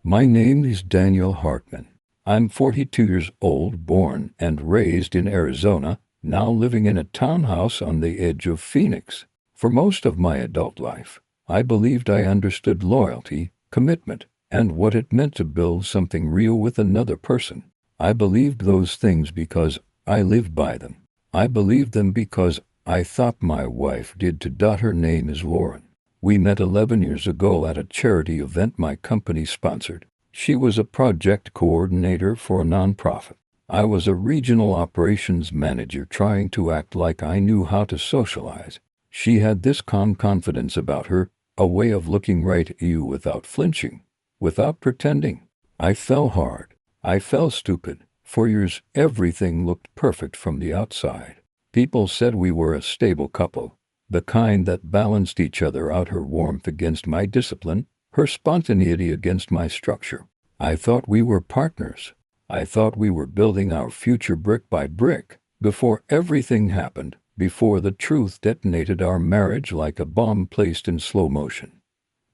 My name is Daniel Hartman. I'm 42 years old, born and raised in Arizona, now living in a townhouse on the edge of Phoenix. For most of my adult life, I believed I understood loyalty, commitment, and what it meant to build something real with another person. I believed those things because I lived by them. I believed them because I thought my wife did too. Her name is Lauren. We met 11 years ago at a charity event my company sponsored. She was a project coordinator for a nonprofit. I was a regional operations manager trying to act like I knew how to socialize. She had this calm confidence about her, a way of looking right at you without flinching, without pretending. I fell hard. I fell stupid. For years, everything looked perfect from the outside. People said we were a stable couple, the kind that balanced each other out, her warmth against my discipline, her spontaneity against my structure. I thought we were partners. I thought we were building our future brick by brick. Before everything happened, before the truth detonated our marriage like a bomb placed in slow motion.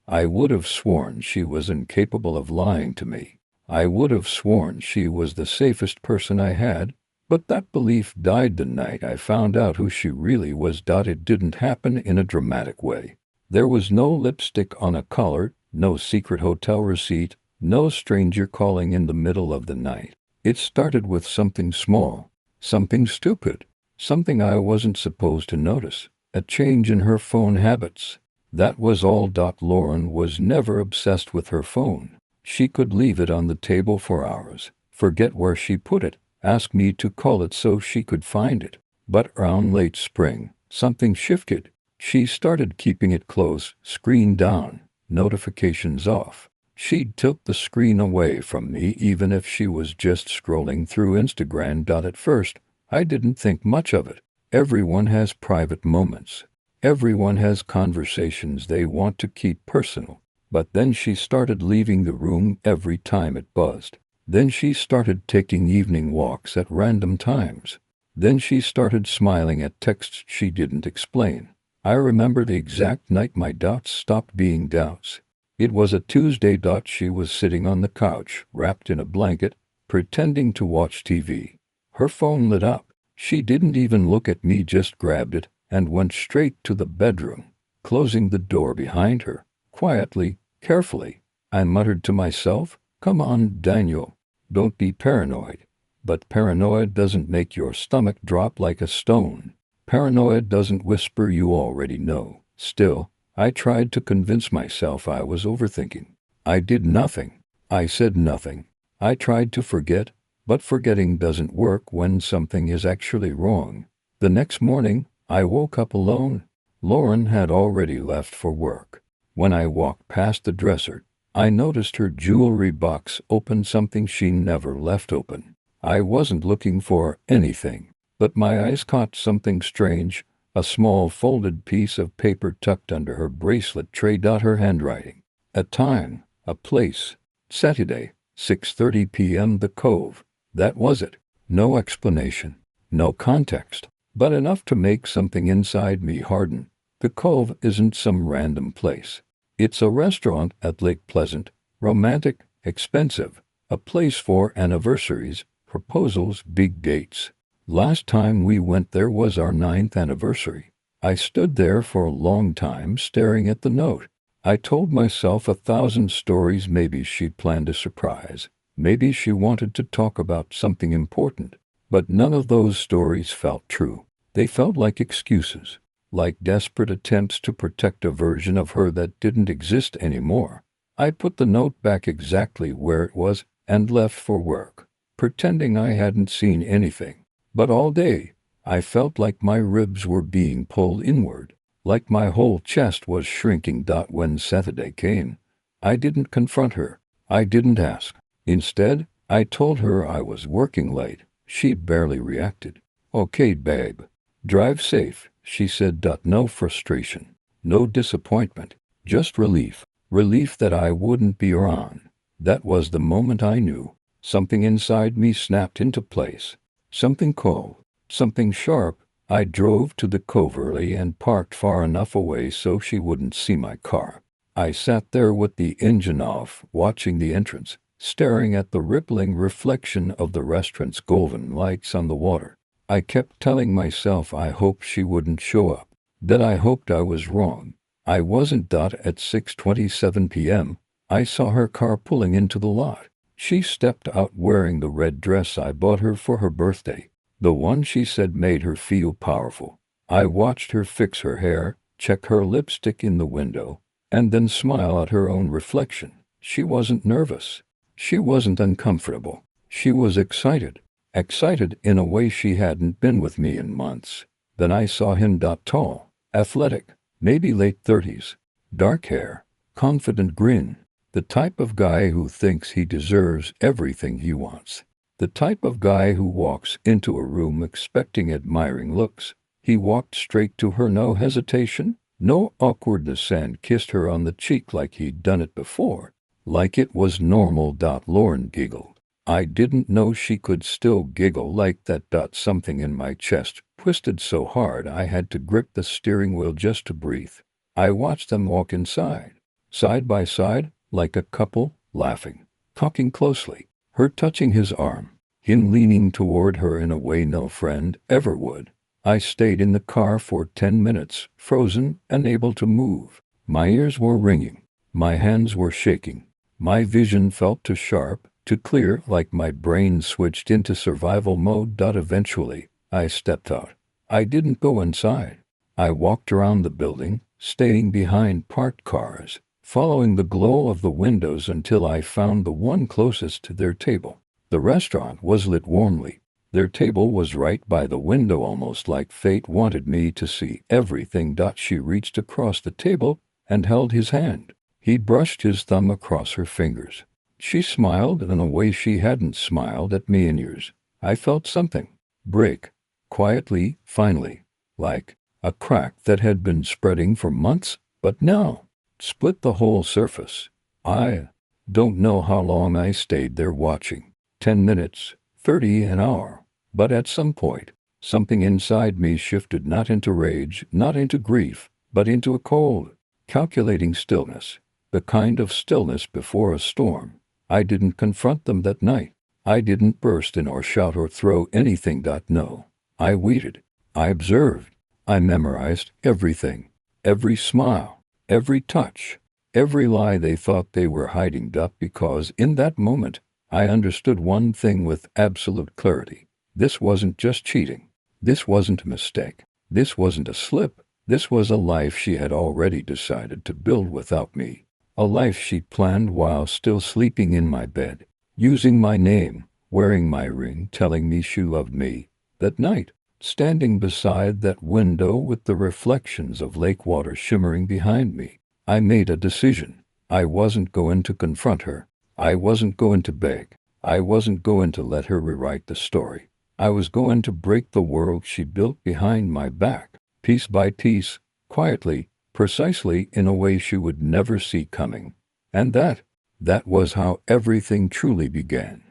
I would have sworn she was incapable of lying to me. I would have sworn she was the safest person I had, but that belief died the night I found out who she really was. It didn't happen in a dramatic way. There was no lipstick on a collar, no secret hotel receipt, no stranger calling in the middle of the night. It started with something small, something stupid, something I wasn't supposed to notice, a change in her phone habits. That was all. Lauren was never obsessed with her phone. She could leave it on the table for hours, forget where she put it, ask me to call it so she could find it. But around late spring, something shifted. She started keeping it close, screen down, notifications off. She'd tilt the screen away from me even if she was just scrolling through Instagram. At first, I didn't think much of it. Everyone has private moments. Everyone has conversations they want to keep personal. But then she started leaving the room every time it buzzed. Then she started taking evening walks at random times. Then she started smiling at texts she didn't explain. I remember the exact night my doubts stopped being doubts. It was a Tuesday. She was sitting on the couch, wrapped in a blanket, pretending to watch TV. Her phone lit up. She didn't even look at me, just grabbed it and went straight to the bedroom, closing the door behind her. Quietly, carefully, I muttered to myself, "Come on, Daniel. Don't be paranoid." But paranoid doesn't make your stomach drop like a stone. Paranoid doesn't whisper you already know. Still, I tried to convince myself I was overthinking. I did nothing. I said nothing. I tried to forget, but forgetting doesn't work when something is actually wrong. The next morning, I woke up alone. Lauren had already left for work. When I walked past the dresser, I noticed her jewelry box open, something she never left open. I wasn't looking for anything, but my eyes caught something strange, a small folded piece of paper tucked under her bracelet tray. Her handwriting. A time, a place. Saturday, 6:30 p.m. The Cove. That was it. No explanation, no context, but enough to make something inside me harden. The Cove isn't some random place. It's a restaurant at Lake Pleasant, romantic, expensive, a place for anniversaries, proposals, big dates. Last time we went there was our 9th anniversary. I stood there for a long time staring at the note. I told myself 1,000 stories. Maybe she planned a surprise. Maybe she wanted to talk about something important. But none of those stories felt true. They felt like excuses, like desperate attempts to protect a version of her that didn't exist anymore. I put the note back exactly where it was and left for work, pretending I hadn't seen anything. But all day, I felt like my ribs were being pulled inward, like my whole chest was shrinking. When Saturday came, I didn't confront her. I didn't ask. Instead, I told her I was working late. She barely reacted. "Okay, babe. Drive safe," she said. No frustration, no disappointment, just relief. Relief that I wouldn't be around. That was the moment I knew. Something inside me snapped into place. Something cold, something sharp. I drove to the Cove early and parked far enough away so she wouldn't see my car. I sat there with the engine off, watching the entrance, staring at the rippling reflection of the restaurant's golden lights on the water. I kept telling myself I hoped she wouldn't show up, that I hoped I was wrong. I wasn't. At 6:27 p.m., I saw her car pulling into the lot. She stepped out wearing the red dress I bought her for her birthday, the one she said made her feel powerful. I watched her fix her hair, check her lipstick in the window, and then smile at her own reflection. She wasn't nervous. She wasn't uncomfortable. She was excited. Excited in a way she hadn't been with me in months. Then I saw him. Tall, athletic, maybe late 30s, dark hair, confident grin. The type of guy who thinks he deserves everything he wants. The type of guy who walks into a room expecting admiring looks. He walked straight to her, no hesitation, no awkwardness, and kissed her on the cheek like he'd done it before, like it was normal. Lauren giggled. I didn't know she could still giggle like that. Something in my chest twisted so hard I had to grip the steering wheel just to breathe. I watched them walk inside, side by side, like a couple, laughing, talking closely, her touching his arm, him leaning toward her in a way no friend ever would. I stayed in the car for 10 minutes, frozen, unable to move. My ears were ringing. My hands were shaking. My vision felt too sharp, too clear, like my brain switched into survival mode. Eventually, I stepped out. I didn't go inside. I walked around the building, staying behind parked cars, following the glow of the windows until I found the one closest to their table. The restaurant was lit warmly. Their table was right by the window, almost like fate wanted me to see everything. She reached across the table and held his hand. He brushed his thumb across her fingers. She smiled in a way she hadn't smiled at me in years. I felt something break, quietly, finally, like a crack that had been spreading for months, but now split the whole surface. I don't know how long I stayed there watching. 10 minutes, 30, an hour. But at some point, something inside me shifted, not into rage, not into grief, but into a cold, calculating stillness. The kind of stillness before a storm. I didn't confront them that night. I didn't burst in or shout or throw anything. No. I waited. I observed. I memorized everything. Every smile. Every touch. Every lie they thought they were hiding. Because in that moment, I understood one thing with absolute clarity. This wasn't just cheating. This wasn't a mistake. This wasn't a slip. This was a life she had already decided to build without me. A life she'd planned while still sleeping in my bed, using my name, wearing my ring, telling me she loved me. That night, standing beside that window with the reflections of lake water shimmering behind me, I made a decision. I wasn't going to confront her. I wasn't going to beg. I wasn't going to let her rewrite the story. I was going to break the world she built behind my back, piece by piece, quietly, precisely in a way she would never see coming. And that was how everything truly began.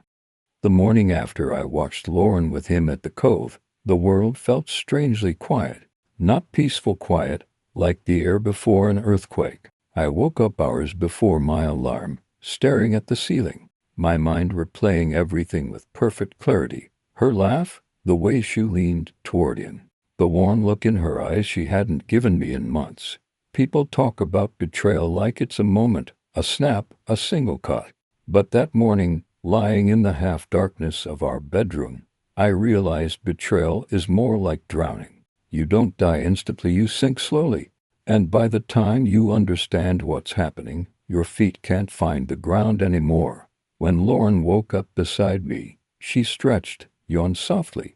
The morning after I watched Lauren with him at the cove, the world felt strangely quiet. Not peaceful quiet, like the air before an earthquake. I woke up hours before my alarm, staring at the ceiling, my mind replaying everything with perfect clarity. Her laugh, the way she leaned toward him, the warm look in her eyes she hadn't given me in months. People talk about betrayal like it's a moment, a snap, a single cut. But that morning, lying in the half-darkness of our bedroom, I realized betrayal is more like drowning. You don't die instantly, you sink slowly. And by the time you understand what's happening, your feet can't find the ground anymore. When Lauren woke up beside me, she stretched, yawned softly,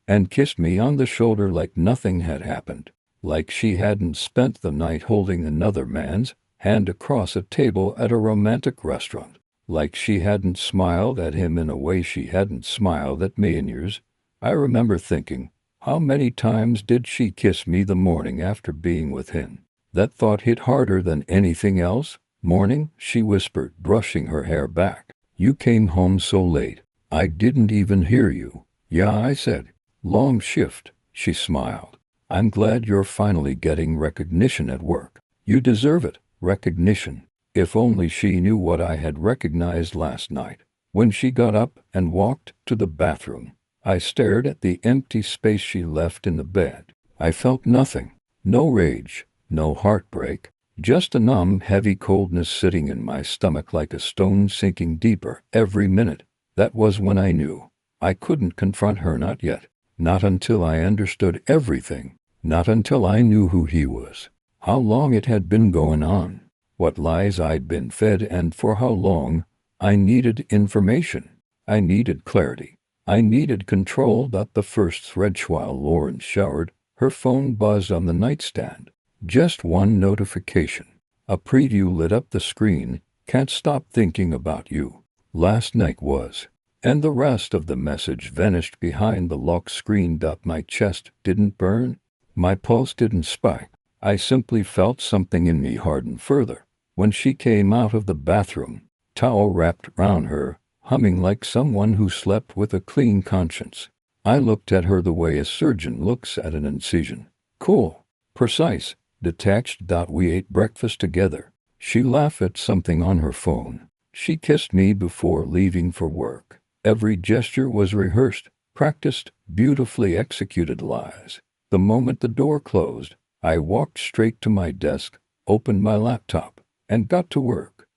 and kissed me on the shoulder like nothing had happened. Like she hadn't spent the night holding another man's hand across a table at a romantic restaurant. Like she hadn't smiled at him in a way she hadn't smiled at me in years. I remember thinking, how many times did she kiss me the morning after being with him? That thought hit harder than anything else. Morning, she whispered, brushing her hair back. You came home so late. I didn't even hear you. Yeah, I said. Long shift, she smiled. I'm glad you're finally getting recognition at work. You deserve it. recognition. If only she knew what I had recognized last night. When she got up and walked to the bathroom, I stared at the empty space she left in the bed. I felt nothing. No rage, no heartbreak, just a numb, heavy coldness sitting in my stomach like a stone sinking deeper every minute. That was when I knew. I couldn't confront her, not yet. Not until I understood everything. Not until I knew who he was. How long it had been going on. What lies I'd been fed and for how long. I needed information. I needed clarity. I needed control. The first thread while Lauren showered, her phone buzzed on the nightstand. Just one notification. A preview lit up the screen. Can't stop thinking about you. Last night was. And the rest of the message vanished behind the lock screen. My chest didn't burn. My pulse didn't spike. I simply felt something in me harden further. When she came out of the bathroom, towel wrapped round her, humming like someone who slept with a clean conscience. I looked at her the way a surgeon looks at an incision. Cool, precise, detached. We ate breakfast together. She laughed at something on her phone. She kissed me before leaving for work. Every gesture was rehearsed, practiced, beautifully executed lies. The moment the door closed, I walked straight to my desk, opened my laptop, and got to work.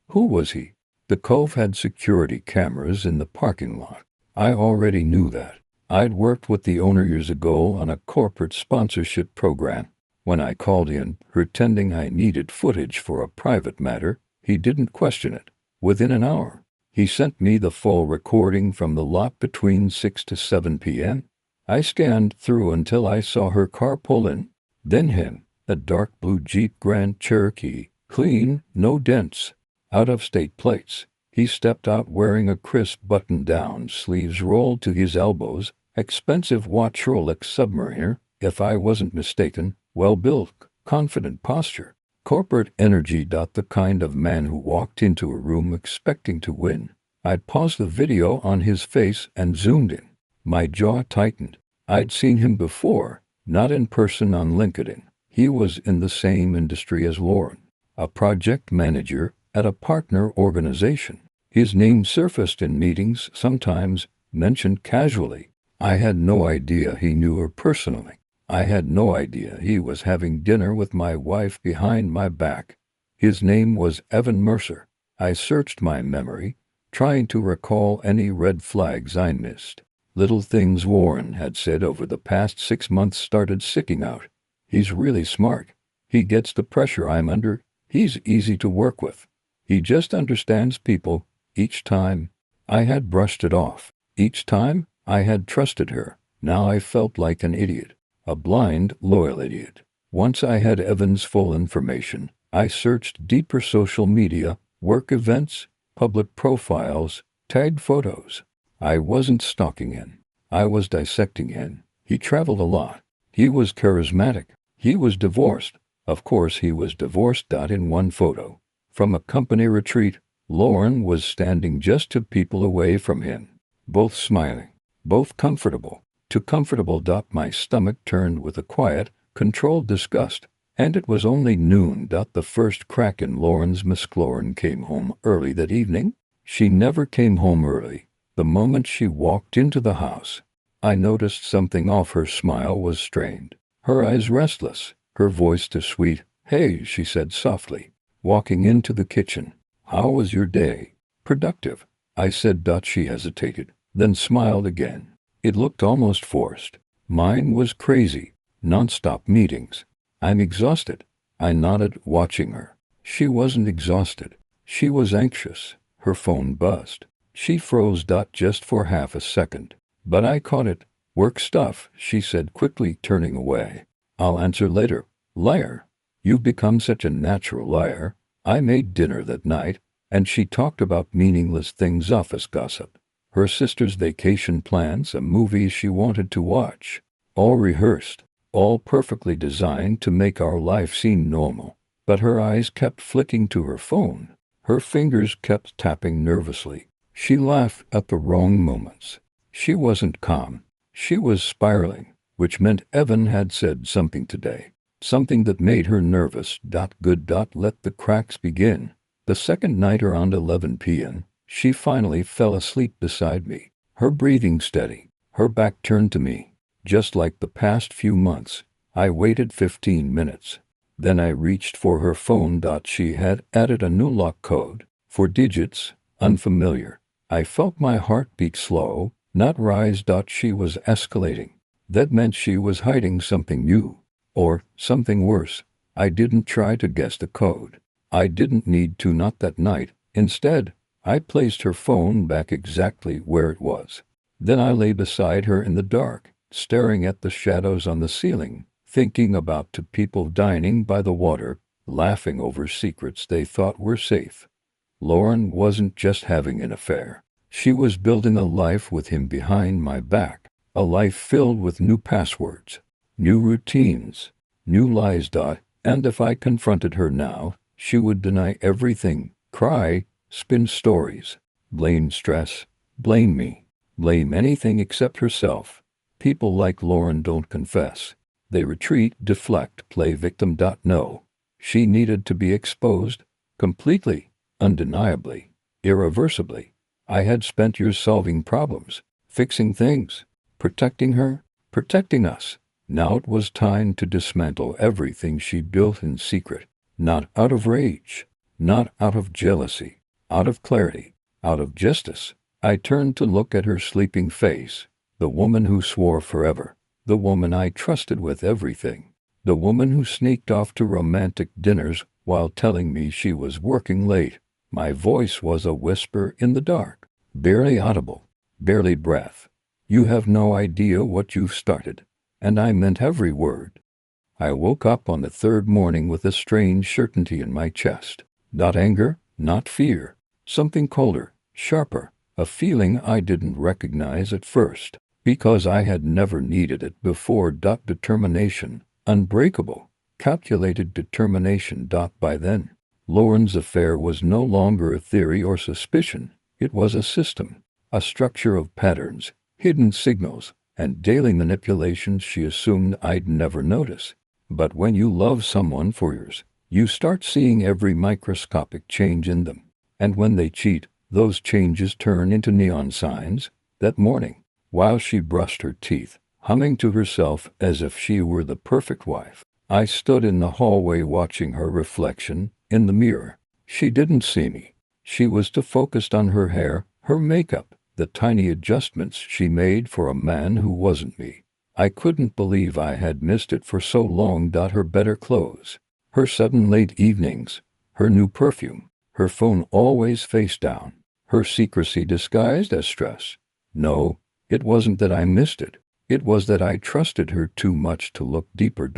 Who was he? The Cove had security cameras in the parking lot. I already knew that. I'd worked with the owner years ago on a corporate sponsorship program. When I called in, pretending I needed footage for a private matter, he didn't question it. Within an hour, he sent me the full recording from the lot between 6 to 7 p.m. I scanned through until I saw her car pull in. Then him, a dark blue Jeep Grand Cherokee, clean, no dents, out-of-state plates. He stepped out wearing a crisp button-down, sleeves rolled to his elbows, expensive watch Rolex Submariner, if I wasn't mistaken, well-built, confident posture. Corporate energy. The kind of man who walked into a room expecting to win. I'd paused the video on his face and zoomed in. My jaw tightened. I'd seen him before, not in person on LinkedIn. He was in the same industry as Lauren, a project manager at a partner organization. His name surfaced in meetings, sometimes mentioned casually. I had no idea he knew her personally. I had no idea he was having dinner with my wife behind my back. His name was Evan Mercer. I searched my memory, trying to recall any red flags I missed. Little things Warren had said over the past 6 months started sticking out. He's really smart. He gets the pressure I'm under. He's easy to work with. He just understands people. Each time, I had brushed it off. Each time, I had trusted her. Now I felt like an idiot. A blind, loyal idiot. Once I had Evan's full information, I searched deeper: social media, work events, public profiles, tagged photos. I wasn't stalking him. I was dissecting him. He traveled a lot. He was charismatic. He was divorced. Of course he was divorced. In one photo, from a company retreat, Lauren was standing just 2 people away from him. Both smiling. Both comfortable. Too comfortable. My stomach turned with a quiet, controlled disgust. And it was only noon. The first crack in Lauren's. Miss Lauren came home early that evening. She never came home early. The moment she walked into the house, I noticed something off. Her smile was strained. Her eyes restless. Her voice too sweet. "Hey," she said softly, walking into the kitchen. "How was your day?" "Productive," I said. She hesitated, then smiled again. It looked almost forced. "Mine was crazy. Non-stop meetings. I'm exhausted." I nodded, watching her. She wasn't exhausted. She was anxious. Her phone buzzed. She froze. Just for half a second. But I caught it. "Work stuff," she said quickly, turning away. "I'll answer later." "Liar. You've become such a natural liar." I made dinner that night, and she talked about meaningless things: office gossip, her sister's vacation plans, a movie she wanted to watch. All rehearsed, all perfectly designed to make our life seem normal. But her eyes kept flicking to her phone. Her fingers kept tapping nervously. She laughed at the wrong moments. She wasn't calm. She was spiraling, which meant Evan had said something today. something that made her nervous. Good. Let the cracks begin. The second night around 11 p.m., she finally fell asleep beside me, her breathing steady, her back turned to me. Just like the past few months, I waited 15 minutes. Then I reached for her phone. She had added a new lock code, 4 digits, unfamiliar. I felt my heartbeat slow, not rise. She was escalating. That meant she was hiding something new. Or something worse. I didn't try to guess the code. I didn't need to, not that night. Instead, I placed her phone back exactly where it was. Then I lay beside her in the dark, staring at the shadows on the ceiling, thinking about two people dining by the water, laughing over secrets they thought were safe. Lauren wasn't just having an affair. She was building a life with him behind my back, a life filled with new passwords, new routines, new lies. And if I confronted her now, she would deny everything, cry, spin stories, blame stress, blame me, blame anything except herself. People like Lauren don't confess. They retreat, deflect, play victim. No. She needed to be exposed, completely, undeniably, irreversibly. I had spent years solving problems, fixing things, protecting her, protecting us. Now it was time to dismantle everything she built in secret, not out of rage, not out of jealousy, out of clarity, out of justice. I turned to look at her sleeping face, the woman who swore forever, the woman I trusted with everything, the woman who sneaked off to romantic dinners while telling me she was working late. My voice was a whisper in the dark, barely audible, barely breath. You have no idea what you've started. And I meant every word. I woke up on the third morning with a strange certainty in my chest. Not anger, not fear. Something colder, sharper, a feeling I didn't recognize at first, because I had never needed it before. Determination, unbreakable, calculated determination. By then, Lauren's affair was no longer a theory or suspicion. It was a system, a structure of patterns, hidden signals, and daily manipulations she assumed I'd never notice. But when you love someone for years, you start seeing every microscopic change in them. And when they cheat, those changes turn into neon signs. That morning, while she brushed her teeth, humming to herself as if she were the perfect wife, I stood in the hallway watching her reflection in the mirror. She didn't see me. She was too focused on her hair, her makeup, the tiny adjustments she made for a man who wasn't me. I couldn't believe I had missed it for so long. Her better clothes, her sudden late evenings, her new perfume, her phone always face down, her secrecy disguised as stress. No, it wasn't that I missed it. It was that I trusted her too much to look deeper.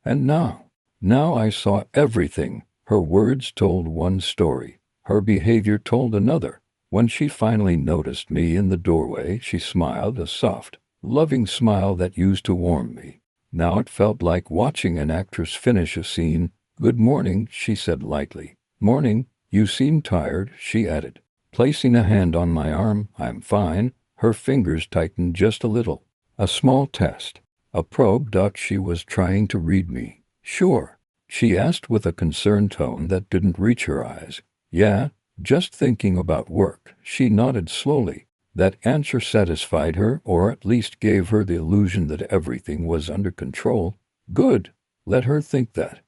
And now I saw everything. Her words told one story, her behavior told another. When she finally noticed me in the doorway, she smiled, a soft, loving smile that used to warm me. Now it felt like watching an actress finish a scene. "Good morning," she said lightly. "Morning. You seem tired," she added, placing a hand on my arm. "I'm fine." Her fingers tightened just a little. A small test. A probe. She was trying to read me. "Sure?" she asked with a concerned tone that didn't reach her eyes. "Yeah. Just thinking about work." She nodded slowly. That answer satisfied her, or at least gave her the illusion that everything was under control. Good. Let her think that.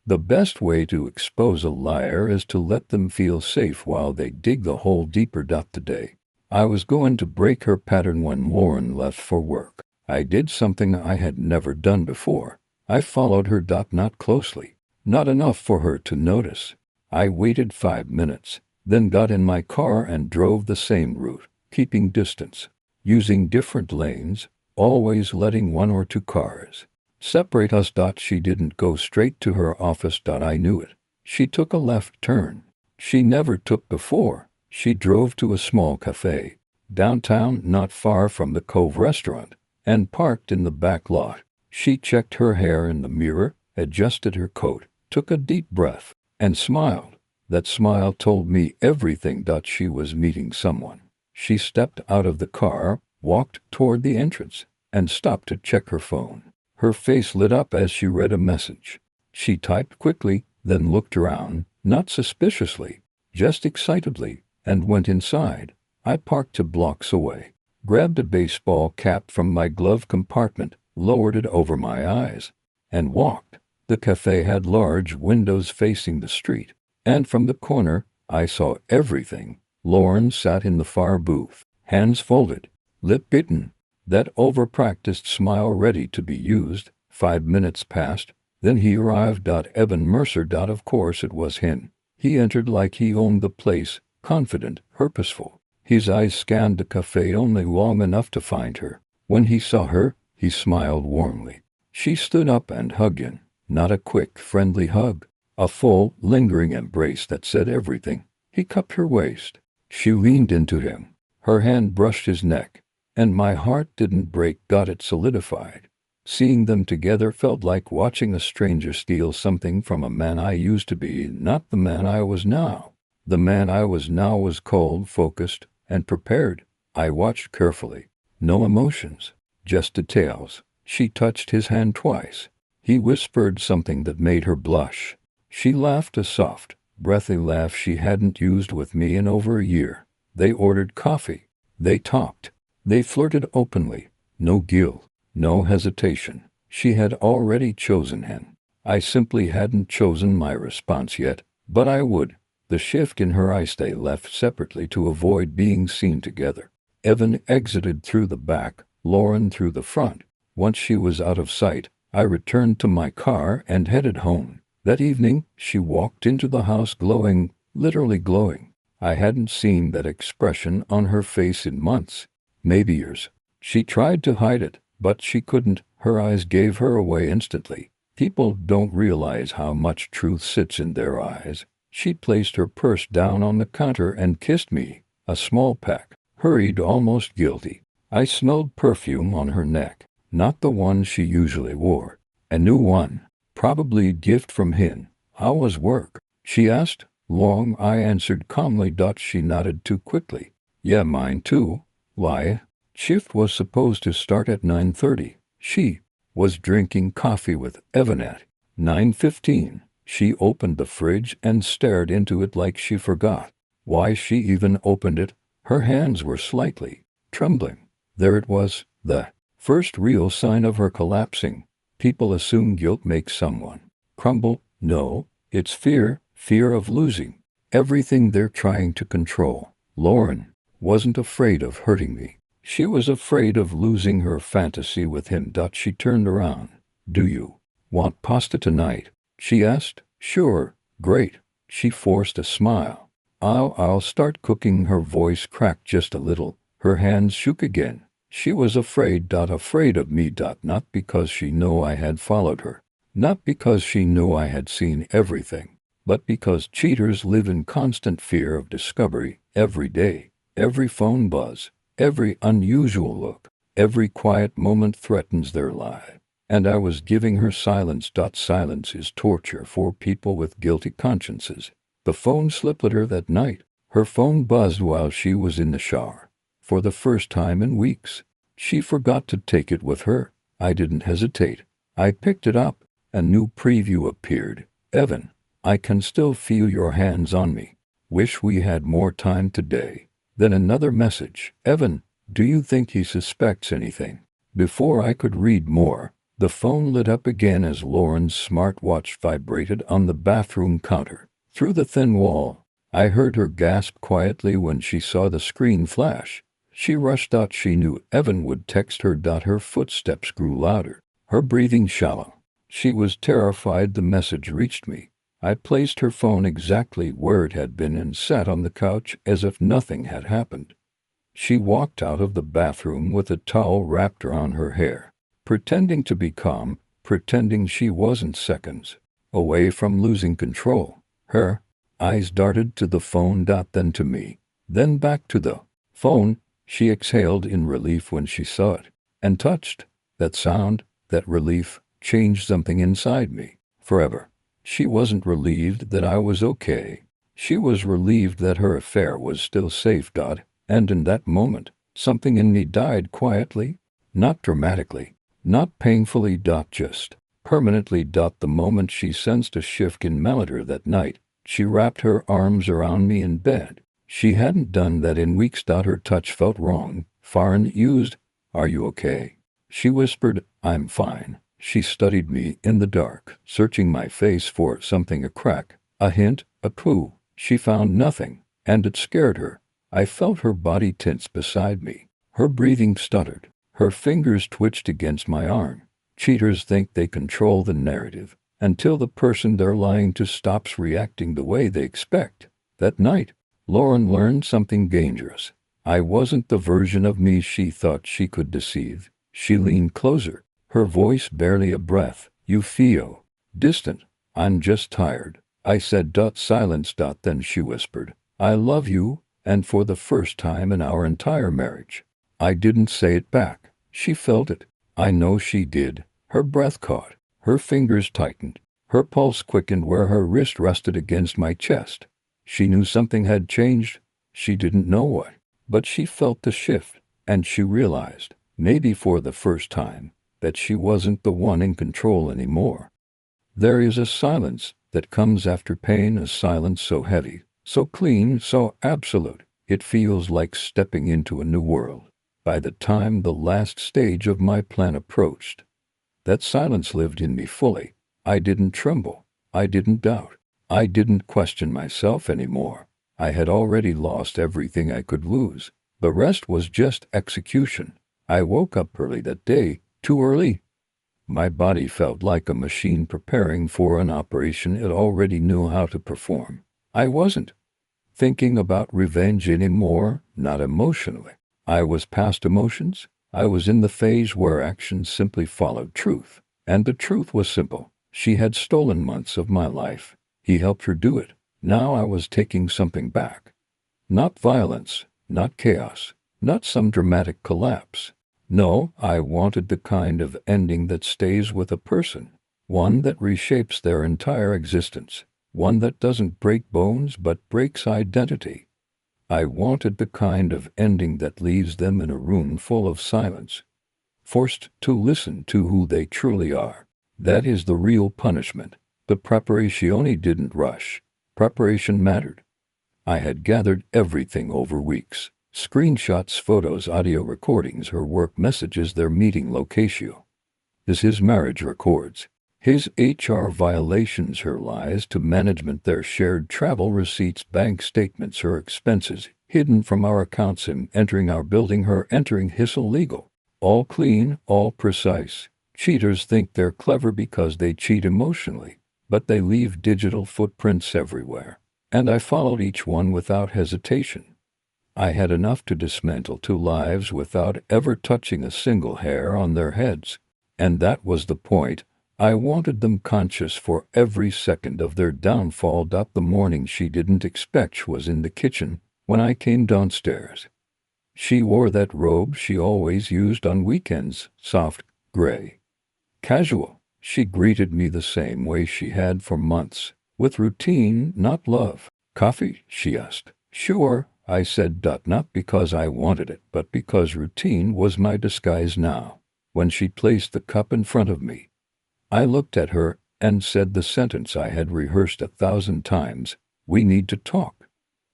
The best way to expose a liar is to let them feel safe while they dig the hole deeper. Today, I was going to break her pattern when Lauren left for work. I did something I had never done before. I followed her. Not closely. Not enough for her to notice. I waited 5 minutes. Then got in my car and drove the same route, keeping distance, using different lanes, always letting one or two cars separate us. She didn't go straight to her office. I knew it. She took a left turn. She never took before. She drove to a small cafe, downtown, not far from the Cove restaurant, and parked in the back lot. She checked her hair in the mirror, adjusted her coat, took a deep breath, and smiled. That smile told me everything. She was meeting someone. She stepped out of the car, walked toward the entrance, and stopped to check her phone. Her face lit up as she read a message. She typed quickly, then looked around, not suspiciously, just excitedly, and went inside. I parked 2 blocks away, grabbed a baseball cap from my glove compartment, lowered it over my eyes, and walked. The cafe had large windows facing the street, and from the corner, I saw everything. Lauren sat in the far booth, hands folded, lip bitten, that over-practiced smile ready to be used. 5 minutes passed, then he arrived. Evan Mercer. Of course it was him. He entered like he owned the place, confident, purposeful. His eyes scanned the cafe only long enough to find her. When he saw her, he smiled warmly. She stood up and hugged him. Not a quick, friendly hug. A full, lingering embrace that said everything. He cupped her waist. She leaned into him. Her hand brushed his neck. And my heart didn't break. It solidified. Seeing them together felt like watching a stranger steal something from a man I used to be, not the man I was now. The man I was now was cold, focused, and prepared. I watched carefully. No emotions, just details. She touched his hand twice. He whispered something that made her blush. She laughed, a soft, breathy laugh she hadn't used with me in over a year. They ordered coffee. They talked. They flirted openly. No guilt, no hesitation. She had already chosen him. I simply hadn't chosen my response yet, but I would. The shift in her eyes. They left separately to avoid being seen together. Evan exited through the back, Lauren through the front. Once she was out of sight, I returned to my car and headed home. That evening, she walked into the house glowing, literally glowing. I hadn't seen that expression on her face in months, maybe years. She tried to hide it, but she couldn't. Her eyes gave her away instantly. People don't realize how much truth sits in their eyes. She placed her purse down on the counter and kissed me, a small pack, hurried, almost guilty. I smelled perfume on her neck, not the one she usually wore. A new one, probably a gift from him. How was work? She asked. Long, I answered calmly. She nodded too quickly. Yeah, mine too. Why? Shift was supposed to start at 9:30. She was drinking coffee with Evan at 9:15. She opened the fridge and stared into it like she forgot why she even opened it. Her hands were slightly trembling. There it was, the first real sign of her collapsing. People assume guilt makes someone crumble. No, it's fear of losing everything they're trying to control. Lauren wasn't afraid of hurting me. She was afraid of losing her fantasy with him. She turned around. Do you want pasta tonight? She asked. Sure, great. She forced a smile. I'll start cooking. Her voice cracked just a little. Her hands shook again. She was afraid of me. Not because she knew I had followed her. Not because she knew I had seen everything. But because cheaters live in constant fear of discovery every day. Every phone buzz, every unusual look, every quiet moment threatens their life. And I was giving her silence. Silence is torture for people with guilty consciences. The phone slipped her that night. Her phone buzzed while she was in the shower. For the first time in weeks. She forgot to take it with her. I didn't hesitate. I picked it up. A new preview appeared. Evan, I can still feel your hands on me. Wish we had more time today. Then another message. Evan, do you think he suspects anything? Before I could read more, the phone lit up again as Lauren's smartwatch vibrated on the bathroom counter. Through the thin wall, I heard her gasp quietly when she saw the screen flash. She rushed out. She knew Evan would text her. Her footsteps grew louder, her breathing shallow. She was terrified. The message reached me. I placed her phone exactly where it had been and sat on the couch as if nothing had happened. She walked out of the bathroom with a towel wrapped around her hair, pretending to be calm, pretending she wasn't seconds away from losing control. Her eyes darted to the phone, then to me, then back to the phone. She exhaled in relief when she saw it, and touched. That sound, that relief, changed something inside me forever. She wasn't relieved that I was okay. She was relieved that her affair was still safe. And in that moment, something in me died quietly, not dramatically, Not painfully. Just permanently. The moment she sensed a shift in Meliter that night, she wrapped her arms around me in bed. She hadn't done that in weeks. Her touch felt wrong, foreign, used. Are you okay? She whispered. I'm fine. She studied me in the dark, searching my face for something, a crack, a hint, a clue. She found nothing, and it scared her. I felt her body tense beside me. Her breathing stuttered. Her fingers twitched against my arm. Cheaters think they control the narrative until the person they're lying to stops reacting the way they expect. That night, Lauren learned something dangerous. I wasn't the version of me she thought she could deceive. She leaned closer, her voice barely a breath. You feel distant. I'm just tired, I said. Silence. Then she whispered, I love you, and for the first time in our entire marriage. I didn't say it back. She felt it. I know she did. Her breath caught. Her fingers tightened. Her pulse quickened where her wrist rested against my chest. She knew something had changed. She didn't know what, but she felt the shift, and she realized, maybe for the first time, that she wasn't the one in control anymore. There is a silence that comes after pain, a silence so heavy, so clean, so absolute, it feels like stepping into a new world. By the time the last stage of my plan approached, that silence lived in me fully. I didn't tremble. I didn't doubt. I didn't question myself anymore. I had already lost everything I could lose. The rest was just execution. I woke up early that day, too early. My body felt like a machine preparing for an operation it already knew how to perform. I wasn't thinking about revenge anymore, not emotionally. I was past emotions. I was in the phase where actions simply followed truth. And the truth was simple. She had stolen months of my life. He helped her do it. Now I was taking something back. Not violence, not chaos, not some dramatic collapse. No, I wanted the kind of ending that stays with a person. One that reshapes their entire existence. One that doesn't break bones but breaks identity. I wanted the kind of ending that leaves them in a room full of silence, forced to listen to who they truly are. That is the real punishment. The preparation didn't rush. Preparation mattered. I had gathered everything over weeks. Screenshots, photos, audio recordings, her work messages, their meeting location. His marriage records. His HR violations, her lies to management, their shared travel receipts, bank statements, her expenses, hidden from our accounts, him entering our building, her entering his illegal. All clean, all precise. Cheaters think they're clever because they cheat emotionally, but they leave digital footprints everywhere. And I followed each one without hesitation. I had enough to dismantle 2 lives without ever touching a single hair on their heads. And that was the point. I wanted them conscious for every second of their downfall. The morning she didn't expect was in the kitchen when I came downstairs. She wore that robe she always used on weekends, soft, gray. Casual. She greeted me the same way she had for months, with routine, not love. Coffee? She asked. Sure, I said. Not because I wanted it, but because routine was my disguise now. When she placed the cup in front of me, I looked at her and said the sentence I had rehearsed 1,000 times. We need to talk.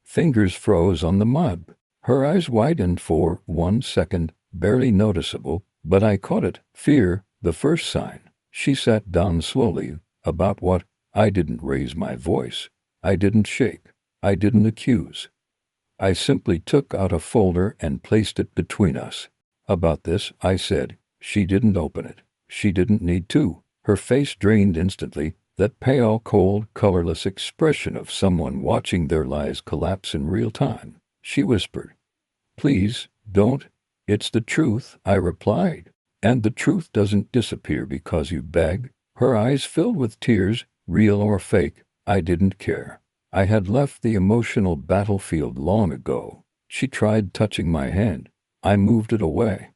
Fingers froze on the mug. Her eyes widened for 1 second, barely noticeable, but I caught it. Fear, the first sign. She sat down slowly. About what? I didn't raise my voice. I didn't shake. I didn't accuse. I simply took out a folder and placed it between us. About this, I said. She didn't open it. She didn't need to. Her face drained instantly, that pale, cold, colorless expression of someone watching their lives collapse in real time. She whispered, Please, don't. It's the truth, I replied. And the truth doesn't disappear because you beg. Her eyes filled with tears, real or fake. I didn't care. I had left the emotional battlefield long ago. She tried touching my hand. I moved it away.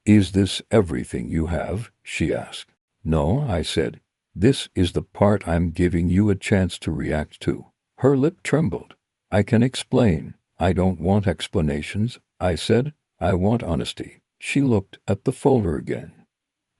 Is this everything you have? She asked. No, I said. This is the part I'm giving you a chance to react to. Her lip trembled. I can explain. I don't want explanations, I said. I want honesty. She looked at the folder again.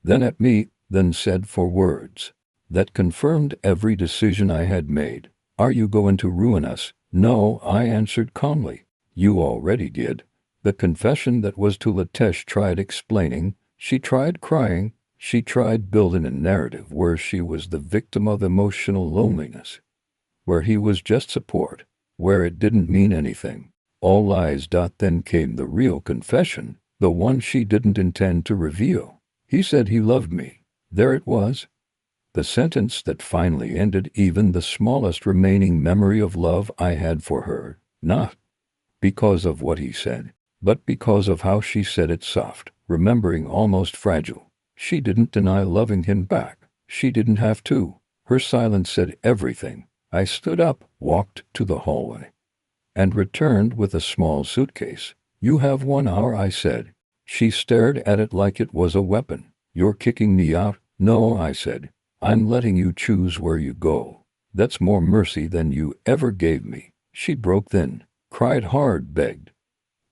then at me, then said 4 words that confirmed every decision I had made. Are you going to ruin us? No, I answered calmly. You already did. The confession that was to Latesh tried explaining, she tried crying, she tried building a narrative where she was the victim of emotional loneliness, where he was just support, where it didn't mean anything. All lies. Then came the real confession, the one she didn't intend to reveal. He said he loved me. There it was. The sentence that finally ended even the smallest remaining memory of love I had for her, not because of what he said, but because of how she said it, soft, remembering, almost fragile. She didn't deny loving him back. She didn't have to. Her silence said everything. I stood up, walked to the hallway, and returned with a small suitcase. You have 1 hour, I said. She stared at it like it was a weapon. You're kicking me out? No, I said. I'm letting you choose where you go. That's more mercy than you ever gave me. She broke then, cried hard, begged,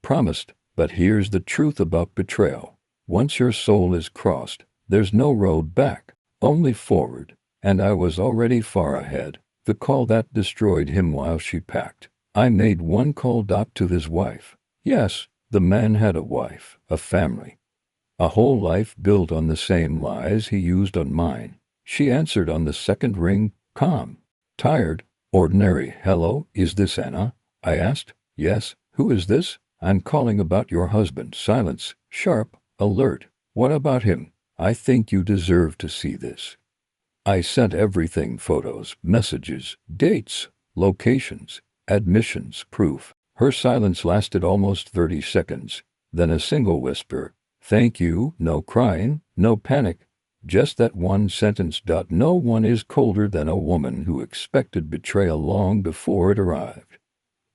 promised. But here's the truth about betrayal. Once your soul is crossed, there's no road back, only forward. And I was already far ahead. The call that destroyed him while she packed. I made 1 call to his wife. Yes, the man had a wife, a family, a whole life built on the same lies he used on mine. She answered on the 2nd ring, calm, tired, ordinary. Hello, is this Anna? I asked. Yes. Who is this? I'm calling about your husband. Silence, sharp, alert. What about him? I think you deserve to see this. I sent everything: photos, messages, dates, locations, admissions, proof. Her silence lasted almost 30 seconds. Then a single whisper. Thank you. No crying, no panic. Just that one sentence. No one is colder than a woman who expected betrayal long before it arrived.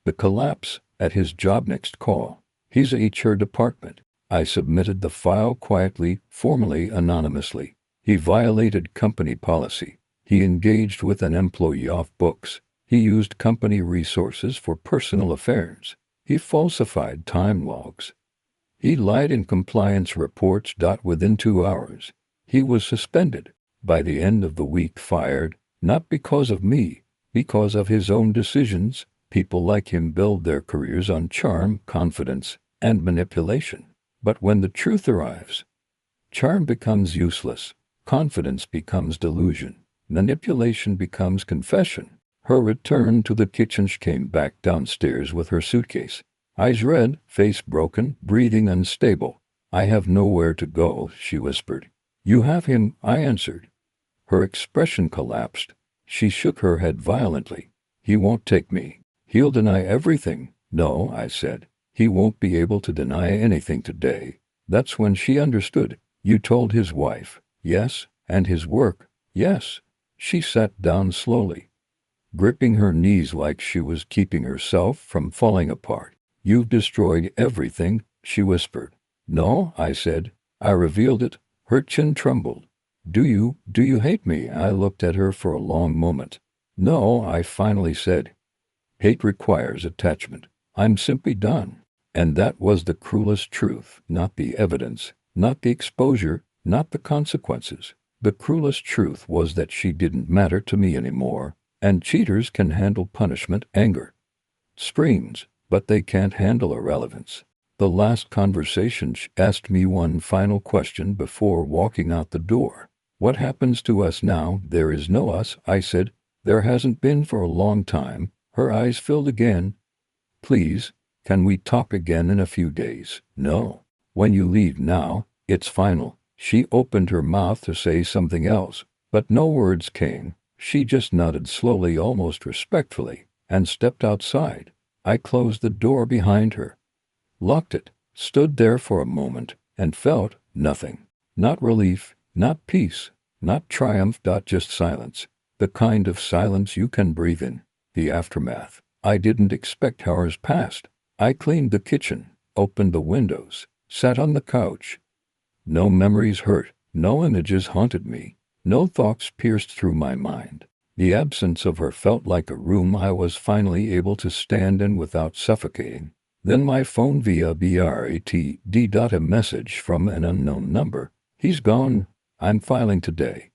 The collapse at his job. Next call. His HR department. I submitted the file quietly, formally, anonymously. He violated company policy. He engaged with an employee off books. He used company resources for personal affairs. He falsified time logs. He lied in compliance reports. Within 2 hours, he was suspended. By the end of the week, fired, not because of me, because of his own decisions. People like him build their careers on charm, confidence, and manipulation. But when the truth arrives, charm becomes useless. Confidence becomes delusion. Manipulation becomes confession. Her return to the kitchen. She came back downstairs with her suitcase. Eyes red, face broken, breathing unstable. I have nowhere to go, she whispered. You have him, I answered. Her expression collapsed. She shook her head violently. He won't take me. He'll deny everything. No, I said. He won't be able to deny anything today. That's when she understood. You told his wife. Yes, and his work. Yes. She sat down slowly, gripping her knees like she was keeping herself from falling apart. You've destroyed everything, she whispered. No, I said. I revealed it. Her chin trembled. Do you hate me? I looked at her for a long moment. No, I finally said. Hate requires attachment. I'm simply done. And that was the cruelest truth. Not the evidence, not the exposure, not the consequences. The cruelest truth was that she didn't matter to me anymore. And cheaters can handle punishment, anger, screams, but they can't handle irrelevance. The last conversation, she asked me one final question before walking out the door. What happens to us now? There is no us, I said. There hasn't been for a long time. Her eyes filled again. Please, can we talk again in a few days? No. When you leave now, it's final. She opened her mouth to say something else, but no words came. She just nodded slowly, almost respectfully, and stepped outside. I closed the door behind her, locked it, stood there for a moment, and felt nothing. Not relief, not peace, not triumph. Just silence. The kind of silence you can breathe in. The aftermath. I didn't expect. Hours passed. I cleaned the kitchen, opened the windows, sat on the couch. No memories hurt, no images haunted me, no thoughts pierced through my mind. The absence of her felt like a room I was finally able to stand in without suffocating. Then my phone via BRATD. A message from an unknown number. He's gone. I'm filing today.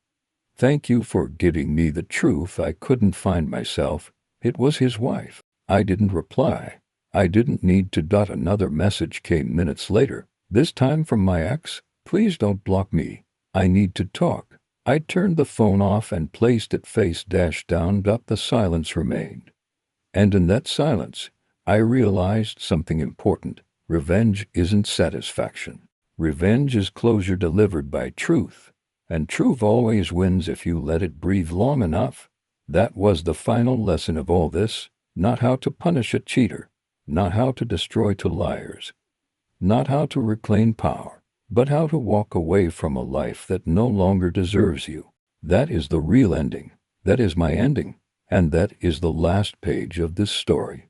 Thank you for giving me the truth I couldn't find myself. It was his wife. I didn't reply. I didn't need to. Another message came minutes later, this time from my ex. Please don't block me. I need to talk. I turned the phone off and placed it face down. The silence remained. And in that silence, I realized something important. Revenge isn't satisfaction. Revenge is closure delivered by truth. And truth always wins if you let it breathe long enough. That was the final lesson of all this. Not how to punish a cheater. Not how to destroy two liars. Not how to reclaim power. But how to walk away from a life that no longer deserves you. That is the real ending. That is my ending. And that is the last page of this story.